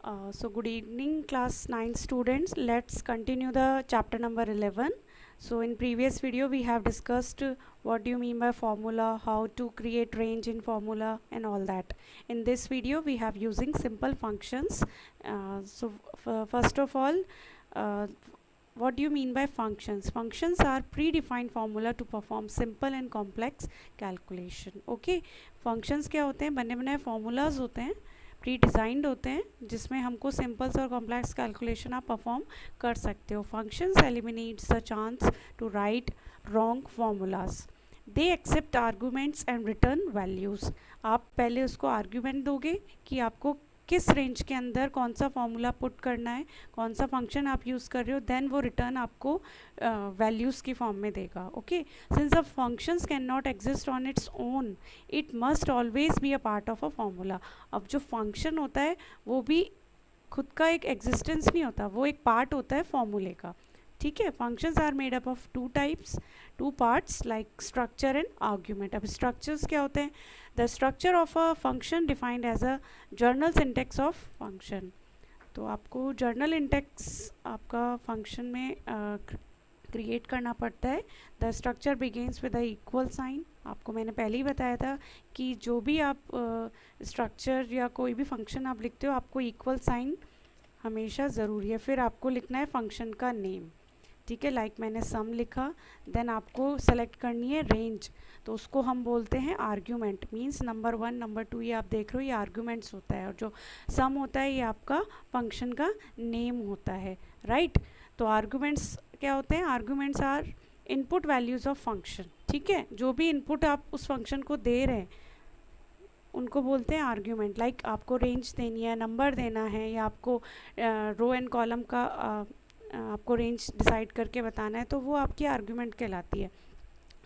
So good evening class 9 students. Let's continue the chapter number 11. So in previous video we have discussed what do you mean by formula, how to create range in formula and all that. In this video we have using simple functions. First of all, uh, what do you mean by functions? Functions are predefined formula to perform simple and complex calculation. Okay, functions क्या होते हैं? बने बनाए formulas होते हैं, pre designed होते हैं, जिसमें हमको सिंपल्स और कॉम्प्लेक्स कैलकुलेशन आप परफॉर्म कर सकते हो. Functions eliminates the chance to write wrong formulas. They accept arguments and return values. आप पहले उसको आर्ग्यूमेंट दोगे कि आपको किस रेंज के अंदर कौन सा फॉर्मूला पुट करना है, कौन सा फंक्शन आप यूज़ कर रहे हो, देन वो रिटर्न आपको वैल्यूज़ की फॉर्म में देगा. Okay, since the functions can not exist on its own, it must always be a part of a formula. अब जो फंक्शन होता है वो भी खुद का एक एग्जिस्टेंस नहीं होता, वो एक पार्ट होता है फॉर्मूले का. ठीक है. Functions are made up of two parts like structure and argument. अब स्ट्रक्चर्स क्या होते हैं? The structure of a function defined as a general syntax of function. तो आपको जर्नल इंटेक्स आपका फंक्शन में क्रिएट करना पड़ता है. The structure begins with a equal sign. आपको मैंने पहले ही बताया था कि जो भी आप स्ट्रक्चर या कोई भी फंक्शन आप लिखते हो, आपको इक्वल साइन हमेशा ज़रूरी है. फिर आपको लिखना है फंक्शन का नेम. ठीक है, लाइक मैंने सम लिखा, देन आपको सेलेक्ट करनी है रेंज, तो उसको हम बोलते हैं आर्ग्यूमेंट. मींस नंबर 1 नंबर 2 ये आप देख रहे हो, ये आर्ग्यूमेंट्स होता है, और जो सम होता है ये आपका फंक्शन का नेम होता है. राइट. तो आर्ग्यूमेंट्स क्या होते हैं? Arguments are input values of function. ठीक है, जो भी इनपुट आप उस फंक्शन को दे रहे हैं उनको बोलते हैं आर्ग्यूमेंट. लाइक आपको रेंज देनी है, नंबर देना है, या आपको रो एंड कॉलम का आपको रेंज डिसाइड करके बताना है, तो वो आपकी आर्ग्यूमेंट कहलाती है.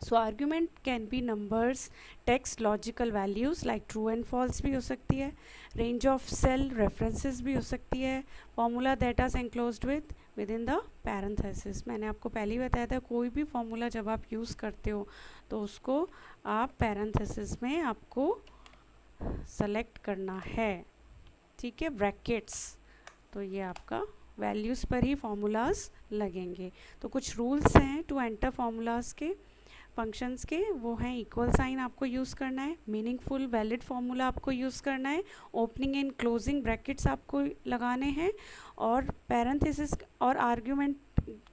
So argument can be numbers, text, logical values like true and false भी हो सकती है, रेंज ऑफ सेल रेफरेंसेस भी हो सकती है, formula that are enclosed within the parenthesis. मैंने आपको पहले ही बताया था, कोई भी फार्मूला जब आप यूज़ करते हो तो उसको आप पैरेंथेसिस में आपको सेलेक्ट करना है. ठीक है, ब्रैकेट्स. तो ये आपका वैल्यूज़ पर ही फार्मूलाज लगेंगे. तो कुछ रूल्स हैं टू एंटर फार्मूलाज के, फंक्शंस के, वो हैं इक्वल साइन आपको यूज़ करना है, मीनिंगफुल वैलिड फार्मूला आपको यूज़ करना है, ओपनिंग एंड क्लोजिंग ब्रैकेट्स आपको लगाने हैं, और पैरेंथेसिस और आर्ग्यूमेंट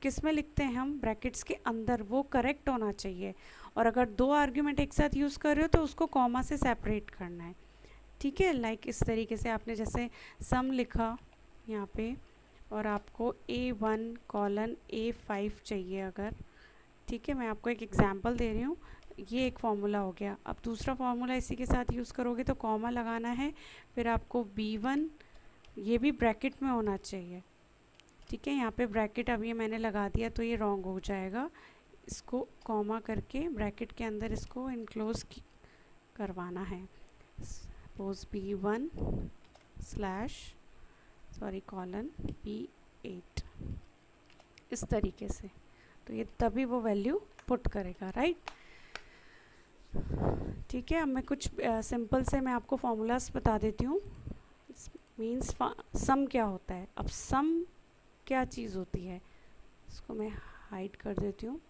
किस में लिखते हैं हम? ब्रैकेट्स के अंदर. वो करेक्ट होना चाहिए. और अगर दो आर्ग्यूमेंट एक साथ यूज़ कर रहे हो तो उसको कॉमा से सेपरेट करना है. ठीक है, लाइक इस तरीके से आपने जैसे सम लिखा यहाँ पे, और आपको A1 कॉलन A5 चाहिए अगर. ठीक है, मैं आपको एक एग्जांपल दे रही हूँ. ये एक फार्मूला हो गया. अब दूसरा फार्मूला इसी के साथ यूज़ करोगे तो कॉमा लगाना है, फिर आपको B1, ये भी ब्रैकेट में होना चाहिए. ठीक है, यहाँ पे ब्रैकेट अब ये मैंने लगा दिया तो ये रॉन्ग हो जाएगा. इसको कॉमा करके ब्रैकेट के अंदर इसको इनक्लोज करवाना है. Suppose B1 slash colon P8 इस तरीके से. तो ये तभी वो वैल्यू पुट करेगा. राइट. ठीक है, अब मैं कुछ सिंपल से मैं आपको फॉर्मूलाज बता देती हूँ. मीन्स सम क्या होता है. अब सम क्या चीज़ होती है, इसको मैं हाइड कर देती हूँ.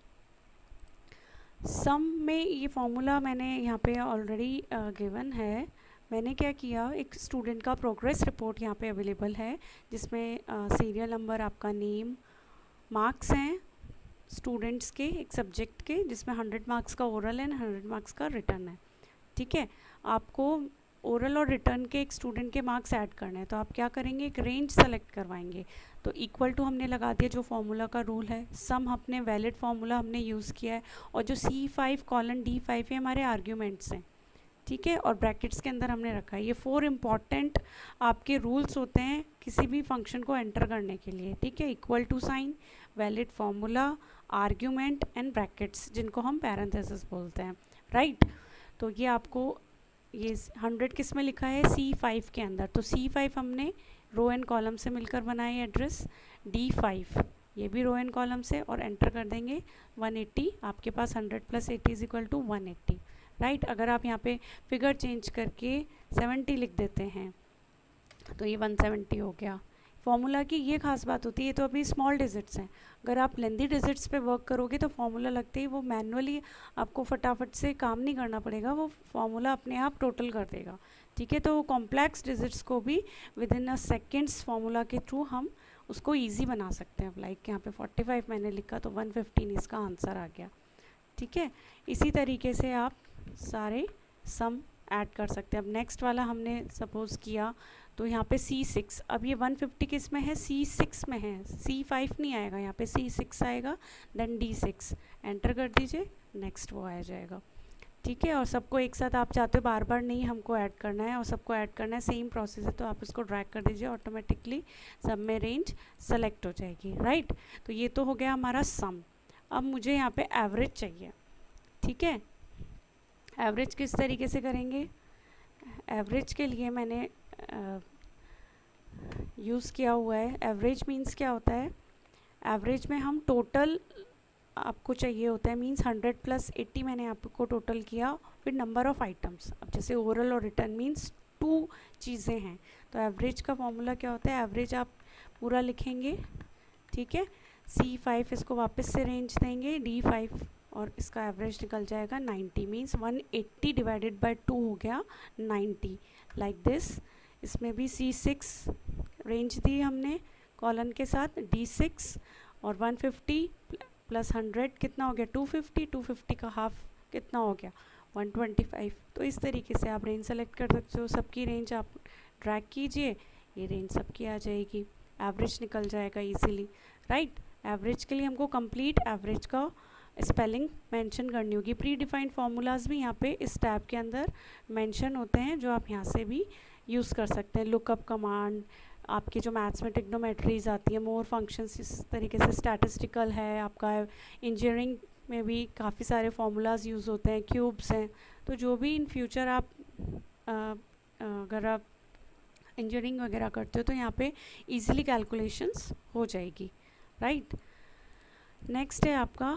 सम में ये फॉर्मूला मैंने यहाँ पे ऑलरेडी गिवन है. मैंने क्या किया, एक स्टूडेंट का प्रोग्रेस रिपोर्ट यहाँ पे अवेलेबल है, जिसमें सीरियल नंबर, आपका नेम, मार्क्स हैं स्टूडेंट्स के एक सब्जेक्ट के, जिसमें 100 मार्क्स का ओरल है, 100 मार्क्स का रिटर्न है. ठीक है, आपको ओरल और रिटर्न के एक स्टूडेंट के मार्क्स ऐड करने हैं, तो आप क्या करेंगे, एक रेंज सेलेक्ट करवाएंगे. तो इक्वल टू हमने लगा दिया, जो फार्मूला का रूल है. सम अपने वैलिड फार्मूला हमने यूज़ किया है, और जो C5 कॉलन D5 है हमारे आर्ग्यूमेंट्स हैं. ठीक है, और ब्रैकेट्स के अंदर हमने रखा है. ये 4 इम्पॉर्टेंट आपके रूल्स होते हैं किसी भी फंक्शन को एंटर करने के लिए. ठीक है, equal to sign, valid formula, argument and brackets, जिनको हम पैरेंथेसिस बोलते हैं. राइट. तो ये आपको ये 100 किस में लिखा है? C5 के अंदर. तो C5 हमने रो एंड कॉलम से मिलकर बनाए एड्रेस. D5 ये भी रो एंड कॉलम से, और एंटर कर देंगे 180. आपके पास 100 + 80 = 180. राइट. अगर आप यहाँ पे फिगर चेंज करके 70 लिख देते हैं तो ये 170 हो गया। फॉर्मूला की ये खास बात होती है, तो अभी स्मॉल डिजिट्स हैं, अगर आप लेंदी डिजिट्स पे वर्क करोगे तो फॉर्मूला लगते ही वो मैनुअली आपको फटाफट से काम नहीं करना पड़ेगा, वो फॉर्मूला अपने आप टोटल कर देगा। ठीक है, तो कॉम्प्लेक्स डिजिट्स को भी with in a seconds formula के थ्रू हम उसको ईजी बना सकते हैं। लाइक यहाँ पे 45 मैंने लिखा तो 115 इसका आंसर आ गया। ठीक है, इसी तरीके से आप सारे सम ऐड कर सकते हैं। अब नेक्स्ट वाला हमने सपोज़ किया तो यहाँ पे C6, अब ये 150 किस में है, C6 में है, C5 नहीं आएगा, यहाँ पे C6 आएगा, देन D6 एंटर कर दीजिए, नेक्स्ट वो आ जाएगा। ठीक है, और सबको एक साथ आप चाहते हो बार बार नहीं हमको ऐड करना है और सबको ऐड करना है, सेम प्रोसेस है, तो आप इसको ड्रैग कर दीजिए, ऑटोमेटिकली सब में रेंज सेलेक्ट हो जाएगी। राइट, तो ये तो हो गया हमारा सम। अब मुझे यहाँ पे एवरेज चाहिए। ठीक है, एवरेज किस तरीके से करेंगे, एवरेज के लिए मैंने यूज़ किया हुआ है, एवरेज मीन्स क्या होता है, एवरेज में हम टोटल आपको चाहिए होता है, मीन्स 100 + 80 मैंने आपको टोटल किया, फिर नंबर ऑफ़ आइटम्स। अब जैसे ओरल और रिटर्न मीन्स 2 चीज़ें हैं, तो एवरेज का फॉर्मूला क्या होता है, एवरेज आप पूरा लिखेंगे। ठीक है, C5 इसको वापस से रेंज देंगे, D5 और इसका एवरेज निकल जाएगा 90, मीन्स 180 डिवाइडेड बाय 2 हो गया 90, लाइक दिस। इसमें भी C6 रेंज दी हमने कॉलन के साथ, D6 और 150 + 100 कितना हो गया 250, 250 का हाफ कितना हो गया 125। तो इस तरीके से आप रेंज सेलेक्ट कर सकते हो, सबकी रेंज आप ड्रैग कीजिए, ये रेंज सबकी आ जाएगी, एवरेज निकल जाएगा इजीली। राइट, एवरेज के लिए हमको कंप्लीट एवरेज का स्पेलिंग मेंशन करनी होगी। प्री डिफाइंड फार्मूलाज भी यहाँ पे इस टैब के अंदर मेंशन होते हैं, जो आप यहाँ से भी यूज़ कर सकते हैं। लुकअप कमांड, आपकी जो मैथ्स में ट्रिग्नोमेट्रीज आती है, मोर फंक्शंस, इस तरीके से स्टैटिस्टिकल है आपका, इंजीनियरिंग में भी काफ़ी सारे फार्मूलाज यूज़ होते हैं, क्यूब्स हैं। तो जो भी इन फ्यूचर आप अगर आप इंजीनियरिंग वगैरह करते हो तो यहाँ पे इजीली कैलकुलेशंस हो जाएगी। राइट, नेक्स्ट है आपका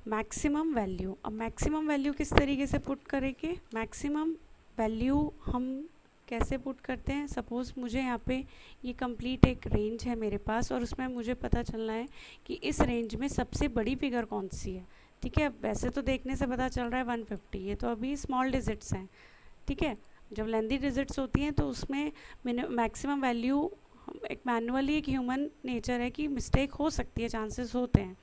मैक्सिमम वैल्यू। अब मैक्सिमम वैल्यू किस तरीके से पुट करेंगे, मैक्सिमम वैल्यू हम कैसे पुट करते हैं, सपोज़ मुझे यहाँ पे ये कंप्लीट एक रेंज है मेरे पास और उसमें मुझे पता चलना है कि इस रेंज में सबसे बड़ी फिगर कौन सी है। ठीक है, वैसे तो देखने से पता चल रहा है 150, ये तो अभी स्मॉल डिजिट्स हैं। ठीक है, जब लेंदी डिजिट्स होती हैं तो उसमें मैक्सिमम वैल्यू एक मैनुअली एक ह्यूमन नेचर है कि मिस्टेक हो सकती है, चांसेस होते हैं।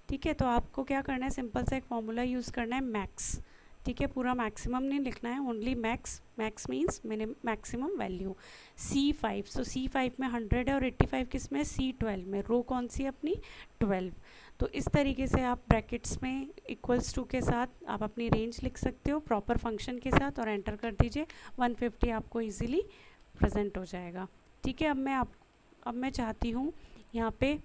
ठीक है, तो आपको क्या करना है, सिंपल सा एक फॉर्मूला यूज़ करना है, मैक्स। ठीक है, पूरा मैक्सिमम नहीं लिखना है, only max. Max means maximum value C5। सो C5 में 100 है और 85 किस में, C12 में। रो कौन सी है अपनी, 12। तो इस तरीके से आप ब्रैकेट्स में इक्वल्स टू के साथ आप अपनी रेंज लिख सकते हो प्रॉपर फंक्शन के साथ, और एंटर कर दीजिए, 150 आपको ईजिली प्रेजेंट हो जाएगा। ठीक है, अब मैं चाहती हूँ यहाँ पे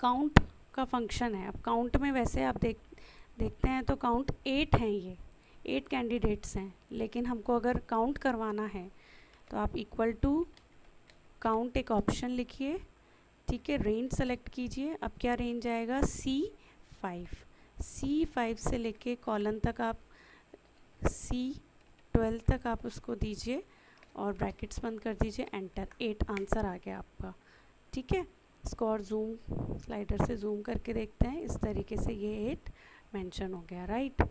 काउंट का फंक्शन है। अब काउंट में वैसे आप देखते हैं तो काउंट 8 हैं, ये 8 कैंडिडेट्स हैं, लेकिन हमको अगर काउंट करवाना है तो आप इक्वल टू काउंट एक ऑप्शन लिखिए। ठीक है, रेंज सेलेक्ट कीजिए। अब क्या रेंज आएगा, C5 से लेके कॉलन तक आप C12 तक आप उसको दीजिए और ब्रैकेट्स बंद कर दीजिए, एंटर। 8 आंसर आ गया आपका। ठीक है, इसको और जूम स्लाइडर से जूम करके देखते हैं, इस तरीके से ये 8 मेंशन हो गया। राइट,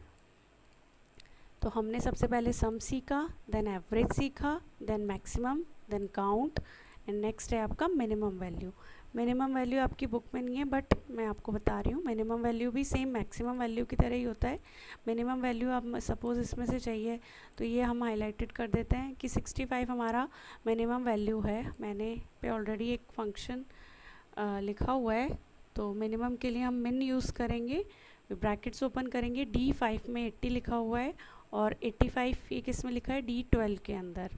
तो हमने सबसे पहले सम सीखा, देन एवरेज सीखा, then maximum, then count, and next है आपका मिनिमम वैल्यू। मिनिमम वैल्यू आपकी बुक में नहीं है, बट मैं आपको बता रही हूँ, मिनिमम वैल्यू भी सेम मैक्सिमम वैल्यू की तरह ही होता है। मिनिमम वैल्यू आप सपोज़ इसमें से चाहिए तो ये हम हाईलाइटेड कर देते हैं कि 65 हमारा मिनिमम वैल्यू है। मैंने पे ऑलरेडी एक फंक्शन लिखा हुआ है, तो मिनिमम के लिए हम मिन यूज़ करेंगे, ब्रैकेट्स ओपन करेंगे, D5 में 80 लिखा हुआ है और 85 ये किस में लिखा है, D12 के अंदर।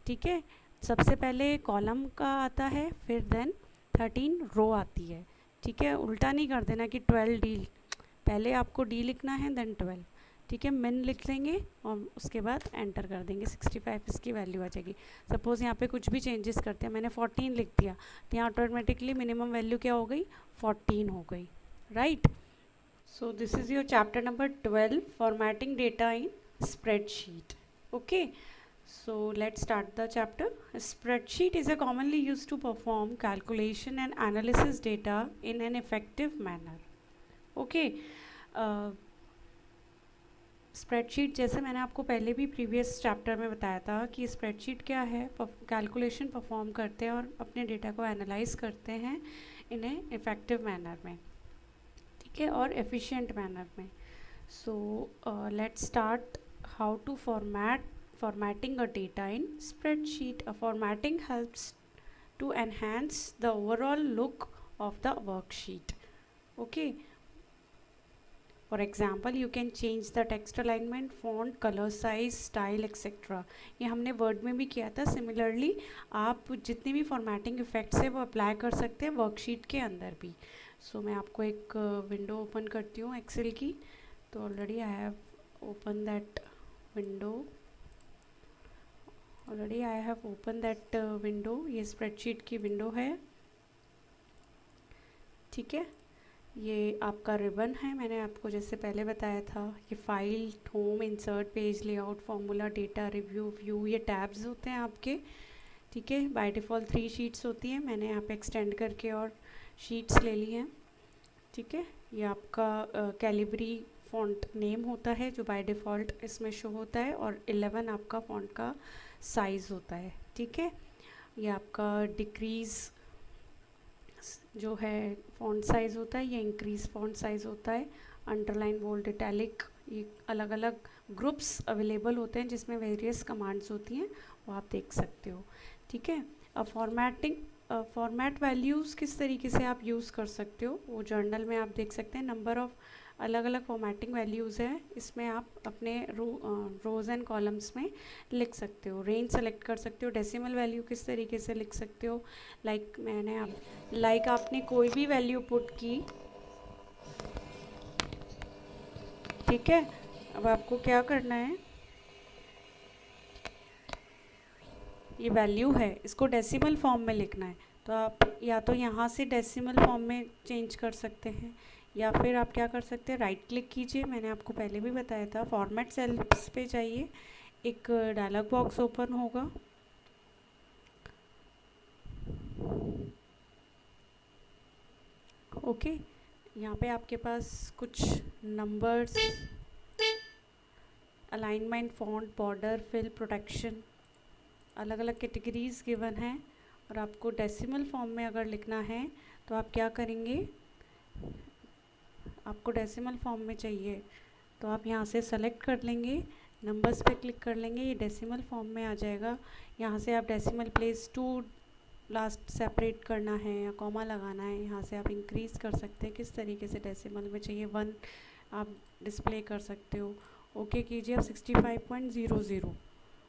ठीक है, सबसे पहले कॉलम का आता है, फिर देन 13 रो आती है। ठीक है, उल्टा नहीं कर देना कि 12 D, पहले आपको D लिखना है देन 12। ठीक है, मिन लिख लेंगे और उसके बाद एंटर कर देंगे, 65 इसकी वैल्यू आ जाएगी। सपोज़ यहाँ पे कुछ भी चेंजेस करते हैं, मैंने 14 लिख दिया तो यहाँ ऑटोमेटिकली मिनिमम वैल्यू क्या हो गई, 14 हो गई। Right, so this is your chapter number 12, formatting data in spreadsheet. Okay, so let's start the chapter. Spreadsheet is a commonly used to perform calculation and analysis data in an effective manner. Okay. Spreadsheet जैसे मैंने आपको पहले भी previous chapter में बताया था कि spreadsheet क्या है, कैलकुलेशन परफॉर्म करते हैं और अपने डेटा को एनालाइज करते हैं इन ए इफ़ेक्टिव मैनर में, ठीक है, और एफिशिएंट मैनर में. So let's start how to formatting a data in spreadsheet. A formatting helps to enhance the overall look of the worksheet. Okay. For example, you can change the text alignment, font, color, size, style, etc. ये हमने word में भी किया था. Similarly आप जितने भी formatting effects है वो अप्लाई कर सकते हैं वर्कशीट के अंदर भी. सो मैं आपको एक विंडो ओपन करती हूँ एक्सेल की. तो already I have open that window. ये स्प्रेडशीट की विंडो है, ठीक है. ये आपका रिबन है, मैंने आपको जैसे पहले बताया था. ये file, home, insert, page layout, formula, data, review, view, ये टैब्स होते हैं आपके, ठीक है. बाय डिफ़ॉल्ट 3 शीट्स होती हैं. मैंने यहाँ पे एक्सटेंड करके और शीट्स ले ली हैं, ठीक है. ये आपका कैलिब्री फॉन्ट नेम होता है जो बाय डिफ़ॉल्ट इसमें शो होता है, और 11 आपका फॉन्ट का साइज़ होता है, ठीक है. ये आपका डिक्रीज़ जो है फॉन्ट साइज़ होता है, ये इंक्रीज फॉन्ट साइज़ होता है. अंडरलाइन, बोल्ड, इटैलिक, ये अलग अलग ग्रुप्स अवेलेबल होते हैं जिसमें वेरियस कमांड्स होती हैं, वो आप देख सकते हो, ठीक है. अब फॉर्मेट वैल्यूज़ किस तरीके से आप यूज़ कर सकते हो वो जर्नल में आप देख सकते हैं. नंबर ऑफ़ अलग अलग फॉर्मेटिंग वैल्यूज़ है, इसमें आप अपने रोज़ एंड कॉलम्स में लिख सकते हो. रेंज सेलेक्ट कर सकते हो. डेसिमल वैल्यू किस तरीके से लिख सकते हो, लाइक आपने कोई भी वैल्यू पुट की, ठीक है. अब आपको क्या करना है, ये वैल्यू है, इसको डेसिमल फॉर्म में लिखना है. तो आप या तो यहाँ से डेसिमल फॉर्म में चेंज कर सकते हैं, या फिर आप क्या कर सकते हैं, राइट क्लिक कीजिए. मैंने आपको पहले भी बताया था. फॉर्मेट सेल्स पे जाइए, एक डायलॉग बॉक्स ओपन होगा. ओके. यहाँ पे आपके पास कुछ numbers, alignment, font, border, fill, protection, अलग अलग कैटेगरीज गिवन हैं. और आपको डेसिमल फॉर्म में अगर लिखना है तो आप क्या करेंगे, आपको डेसिमल फॉर्म में चाहिए तो आप यहाँ से सेलेक्ट कर लेंगे, नंबर्स पे क्लिक कर लेंगे, ये डेसिमल फॉर्म में आ जाएगा. यहाँ से आप डेसिमल प्लेस 2 लास्ट सेपरेट करना है या कॉमा लगाना है, यहाँ से आप इंक्रीज़ कर सकते हैं किस तरीके से डेसिमल में चाहिए. 1 आप डिस्प्ले कर सकते हो. ओके कीजिए. अब 65.00.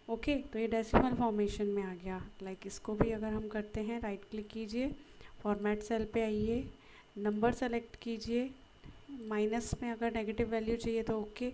ओके. तो ये डेसिमल फॉर्मेशन में आ गया. लाइक इसको भी अगर हम करते हैं, राइट क्लिक कीजिए, फॉर्मेट सेल पे आइए, नंबर सेलेक्ट कीजिए, माइनस में अगर नेगेटिव वैल्यू चाहिए तो ओके.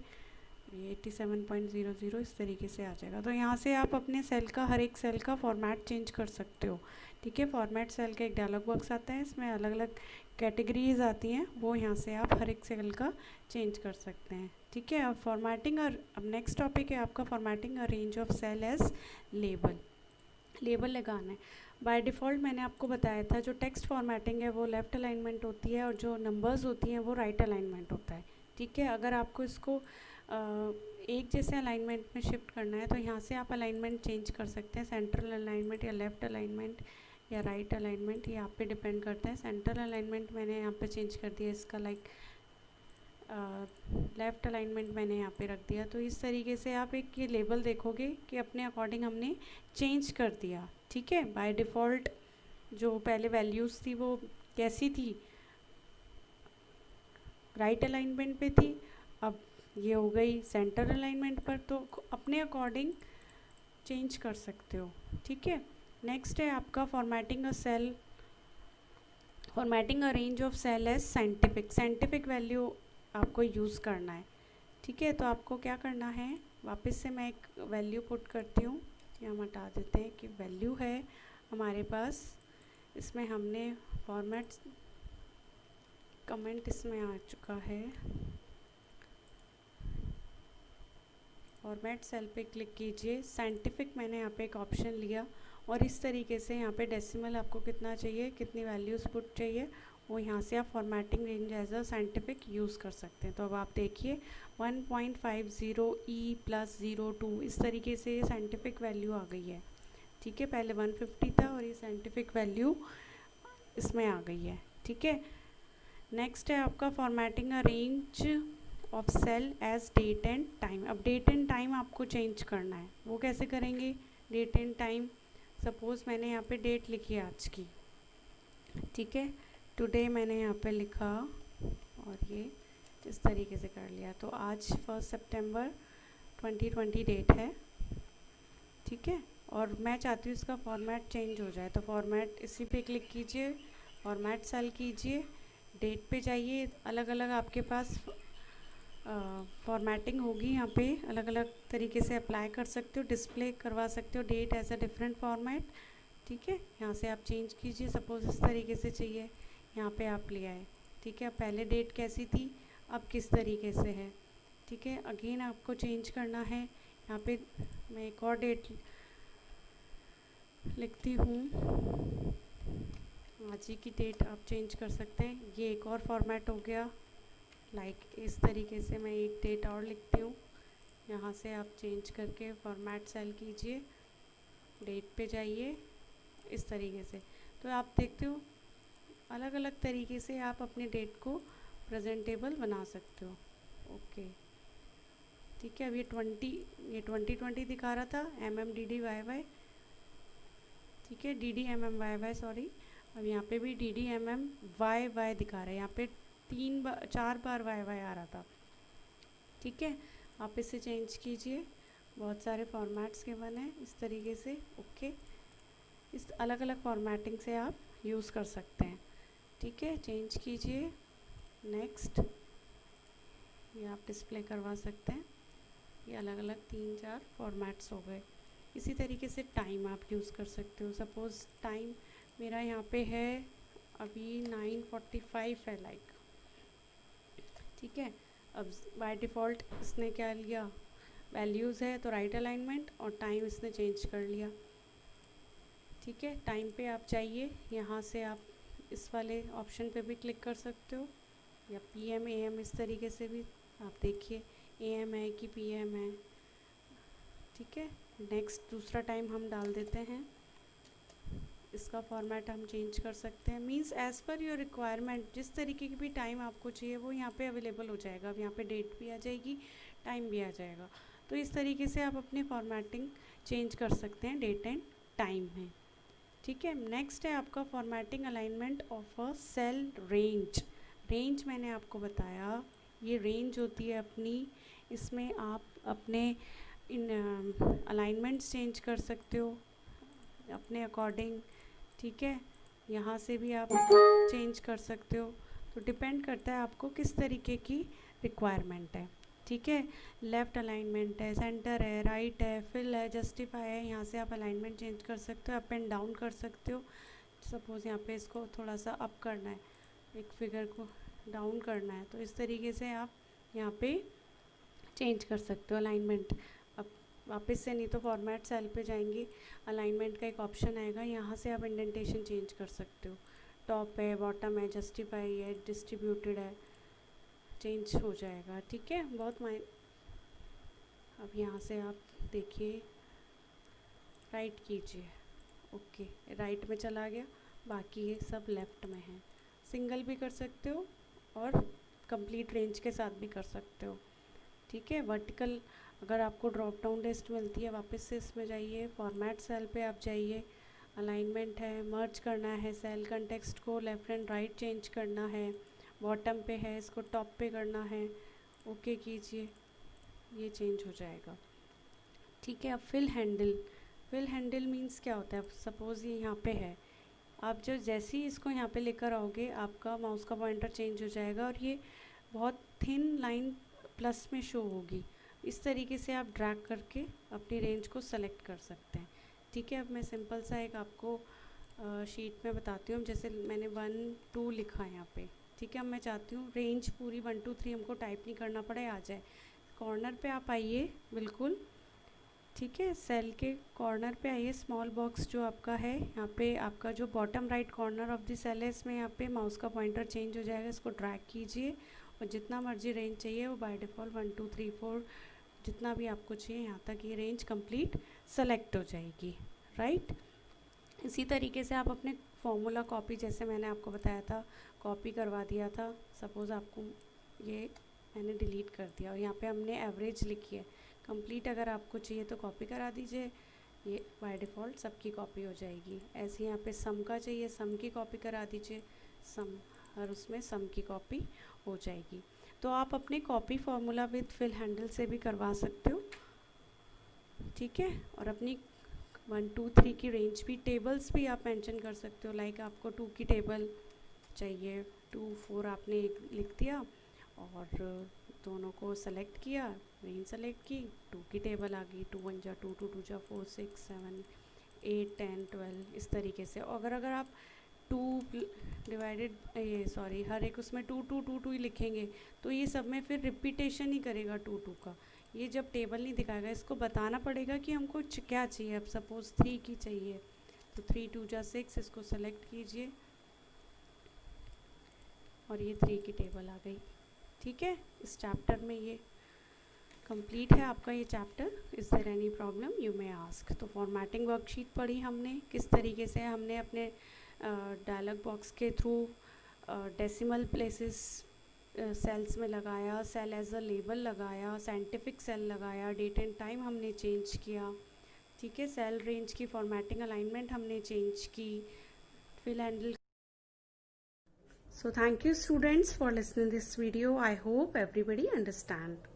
ये 87.00 इस तरीके से आ जाएगा. तो यहाँ से आप अपने सेल का, हर एक सेल का फॉर्मेट चेंज कर सकते हो, ठीक है. फॉर्मेट सेल का एक डायलॉग बॉक्स आता है, इसमें अलग अलग कैटेगरीज आती हैं, वो यहाँ से आप हर एक सेल का चेंज कर सकते हैं, ठीक है. अब फॉर्मेटिंग, और अब नेक्स्ट टॉपिक है आपका formatting a range of cell as label लगाना है. बाय डिफ़ॉल्ट मैंने आपको बताया था जो टेक्स्ट फॉर्मेटिंग है वो लेफ़्ट अलाइनमेंट होती है, और जो नंबर्स होती हैं वो राइट अलाइनमेंट होता है, ठीक है. अगर आपको इसको एक जैसे अलाइनमेंट में शिफ्ट करना है तो यहाँ से आप अलाइनमेंट चेंज कर सकते हैं. सेंट्रल अलाइनमेंट या लेफ़्ट अलाइनमेंट या राइट अलाइनमेंट, ये आप पे डिपेंड करता है. सेंट्रल अलाइनमेंट मैंने यहाँ पे चेंज कर दिया इसका, लाइक लेफ़्ट अलाइनमेंट मैंने यहाँ पे रख दिया. तो इस तरीके से आप एक ये लेबल देखोगे कि अपने अकॉर्डिंग हमने चेंज कर दिया, ठीक है. बाय डिफ़ॉल्ट जो पहले वैल्यूज़ थी वो कैसी थी, राइट अलाइनमेंट पे थी, अब ये हो गई सेंटर अलाइनमेंट पर. तो अपने अकॉर्डिंग चेंज कर सकते हो, ठीक है. नेक्स्ट है आपका formatting a range of cell as scientific value आपको यूज़ करना है, ठीक है. तो आपको क्या करना है, वापस से मैं एक वैल्यू पुट करती हूँ, या हम हटा देते हैं कि वैल्यू है हमारे पास, इसमें हमने फॉर्मेट कमेंट इसमें आ चुका है. फॉर्मेट सेल पे क्लिक कीजिए, साइंटिफिक मैंने यहाँ पे एक ऑप्शन लिया, और इस तरीके से यहाँ पे डेसिमल आपको कितना चाहिए, कितनी वैल्यूज़ पुट चाहिए, वो यहाँ से आप formatting range as a scientific use कर सकते हैं। तो अब आप देखिए 1.50 E + 02 इस तरीके से ये साइंटिफिक वैल्यू आ गई है। ठीक है, पहले 150 था और ये साइंटिफिक वैल्यू इसमें आ गई है। ठीक है, नेक्स्ट है आपका formatting a range of cell as date and time. अब डेट एंड टाइम आपको चेंज करना है, वो कैसे करेंगे? डेट एंड टाइम, सपोज़ मैंने यहाँ पे डेट लिखी है आज की, ठीक है, टुडे मैंने यहाँ पे लिखा और ये इस तरीके से कर लिया। तो आज 1 सितंबर 2020 डेट है। ठीक है, और मैं चाहती हूँ इसका फॉर्मेट चेंज हो जाए, तो फॉर्मेट इसी पे क्लिक कीजिए, फॉर्मेट सेल कीजिए, डेट पे जाइए, अलग अलग आपके पास फॉर्मेटिंग होगी, यहाँ पे अलग अलग तरीके से अप्लाई कर सकते हो, डिस्प्ले करवा सकते हो date as a different format. ठीक है, यहाँ से आप चेंज कीजिए, सपोज इस तरीके से चाहिए, यहाँ पे आप ले आए। ठीक है, पहले डेट कैसी थी, अब किस तरीके से है। ठीक है, अगेन आपको चेंज करना है, यहाँ पे मैं एक और डेट लिखती हूँ, आज ही की डेट आप चेंज कर सकते हैं। ये एक और फॉर्मेट हो गया, लाइक इस तरीके से मैं एक डेट और लिखती हूँ, यहाँ से आप चेंज करके फॉर्मेट सेल कीजिए, डेट पे जाइए, इस तरीके से। तो आप देखते हो अलग अलग तरीके से आप अपने डेट को प्रेजेंटेबल बना सकते हो। ओके, ठीक है, अब ये 2020 दिखा रहा था MMDDYY, ठीक है, DDMMYY सॉरी, अब यहाँ पे भी DDMMYY दिखा रहा है, यहाँ पे 4 बार YY आ रहा था। ठीक है, आप इसे चेंज कीजिए, बहुत सारे फॉर्मेट्स के बने इस तरीके से। ओके, इस अलग अलग फॉर्मेटिंग से आप यूज़ कर सकते हैं। ठीक है, चेंज कीजिए, नेक्स्ट, ये आप डिस्प्ले करवा सकते हैं। ये अलग अलग 3-4 फॉर्मेट्स हो गए। इसी तरीके से टाइम आप यूज़ कर सकते हो, सपोज़ टाइम मेरा यहाँ पे है अभी 9:45 है लाइक। ठीक है, अब बाय डिफ़ॉल्ट इसने क्या लिया, वैल्यूज़ है तो राइट अलाइनमेंट, और टाइम इसने चेंज कर लिया। ठीक है, टाइम पे आप जाइए, यहाँ से आप इस वाले ऑप्शन पे भी क्लिक कर सकते हो, या PM AM इस तरीके से भी आप देखिए AM है कि PM है। ठीक है, नेक्स्ट दूसरा टाइम हम डाल देते हैं, इसका फॉर्मेट हम चेंज कर सकते हैं, means as per your requirement, जिस तरीके की भी टाइम आपको चाहिए वो यहाँ पे अवेलेबल हो जाएगा। अब यहाँ पे डेट भी आ जाएगी, टाइम भी आ जाएगा। तो इस तरीके से आप अपनी फॉर्मेटिंग चेंज कर सकते हैं डेट एंड टाइम में। ठीक है, नेक्स्ट है आपका formatting alignment of a cell range. Range मैंने आपको बताया, ये रेंज होती है अपनी, इसमें आप अपने इन अलाइनमेंट्स चेंज कर सकते हो अपने अकॉर्डिंग। ठीक है, यहाँ से भी आप चेंज कर सकते हो, तो डिपेंड करता है आपको किस तरीके की रिक्वायरमेंट है। ठीक है, लेफ़्ट अलाइनमेंट है, सेंटर है, राइट है, फिल है, जस्टिफाई है, यहाँ से आप अलाइनमेंट चेंज कर सकते हो, अप एंड डाउन कर सकते हो। सपोज़ यहाँ पे इसको थोड़ा सा अप करना है, एक फिगर को डाउन करना है, तो इस तरीके से आप यहाँ पे चेंज कर सकते हो अलाइनमेंट। अब वापस से नहीं तो फॉर्मेट सेल पे जाएंगे, अलाइनमेंट का एक ऑप्शन आएगा, यहाँ से आप इंडेंटेशन चेंज कर सकते हो, टॉप है, बॉटम है, जस्टिफाई है, डिस्ट्रीब्यूटेड है, चेंज हो जाएगा। ठीक है, बहुत अब यहाँ से आप देखिए, राइट कीजिए, ओके, राइट में चला गया, बाकी ये सब लेफ़्ट में है। सिंगल भी कर सकते हो और कंप्लीट रेंज के साथ भी कर सकते हो। ठीक है, वर्टिकल अगर आपको ड्रॉप डाउन लिस्ट मिलती है, वापस से इसमें जाइए, फॉर्मेट सेल पे आप जाइए, अलाइनमेंट है, मर्ज करना है सेल कंटेक्स्ट को, लेफ़्ट एंड राइट चेंज करना है, बॉटम पे है इसको टॉप पे करना है, ओके कीजिए, ये चेंज हो जाएगा। ठीक है, अब फिल हैंडल मीन्स क्या होता है, सपोज़ ये यहाँ पे है, आप जो जैसे ही इसको यहाँ पे लेकर आओगे आपका माउस का पॉइंटर चेंज हो जाएगा और ये बहुत थिन लाइन प्लस में शो होगी। इस तरीके से आप ड्रैग करके अपनी रेंज को सेलेक्ट कर सकते हैं। ठीक है, अब मैं सिंपल सा एक आपको शीट में बताती हूँ, जैसे मैंने 1 2 लिखा है यहाँ पे। ठीक है, अब मैं चाहती हूँ रेंज पूरी 1 2 3 हमको टाइप नहीं करना पड़े, आ जाए। कॉर्नर पे आप आइए बिल्कुल, ठीक है, सेल के कॉर्नर पे आइए, स्मॉल बॉक्स जो आपका है यहाँ पे, आपका जो bottom right corner of the cell है, इसमें यहाँ पे माउस का पॉइंटर चेंज हो जाएगा, इसको ड्रैग कीजिए और जितना मर्जी रेंज चाहिए वो बाय डिफ़ॉल्ट 1 2 3 4 जितना भी आपको चाहिए यहाँ तक ये रेंज कंप्लीट सेलेक्ट हो जाएगी, राइट। इसी तरीके से आप अपने फॉर्मूला कॉपी, जैसे मैंने आपको बताया था, कॉपी करवा दिया था, सपोज़ आपको ये मैंने डिलीट कर दिया और यहाँ पे हमने एवरेज लिखी है, कंप्लीट अगर आपको चाहिए तो कॉपी करा दीजिए, ये बाय डिफ़ॉल्ट सबकी कॉपी हो जाएगी। ऐसे यहाँ पे सम का चाहिए, सम की कॉपी करा दीजिए, सम, और उसमें सम की कॉपी हो जाएगी। तो आप अपने copy formula with fill handle से भी करवा सकते हो, ठीक है। और अपनी 1 2 3 की रेंज भी, टेबल्स भी आप मेंशन कर सकते हो, लाइक आपको 2 की टेबल चाहिए, 2 4 आपने एक लिख दिया और दोनों को सेलेक्ट किया, रेंज सेलेक्ट की, 2 की टेबल आ गई, 2 1 जा 2 2 2 जा 4 6 7 8 10 12 इस तरीके से। और अगर आप 2 डिवाइडेड ये सॉरी हर एक उसमें 2 2 2 2 ही लिखेंगे तो ये सब में फिर रिपीटेशन ही करेगा 2 2 का, ये जब टेबल नहीं दिखाएगा। इसको बताना पड़ेगा कि हमको क्या चाहिए। अब सपोज़ 3 की चाहिए तो 3 2 जा 6, इसको सेलेक्ट कीजिए और ये 3 की टेबल आ गई, ठीक है। इस चैप्टर में ये कंप्लीट है आपका ये chapter. Is there any problem you may ask. तो फॉर्मेटिंग वर्कशीट पढ़ी हमने, किस तरीके से हमने अपने डायलॉग बॉक्स के थ्रू डेसिमल प्लेसेस सेल्स में लगाया, सेल एज अ लेबल लगाया, साइंटिफिक सेल लगाया, डेट एंड टाइम हमने चेंज किया, ठीक है। सेल रेंज की फॉर्मेटिंग अलाइनमेंट हमने चेंज की, fill handle. So thank you students for listening this video. I hope everybody understand.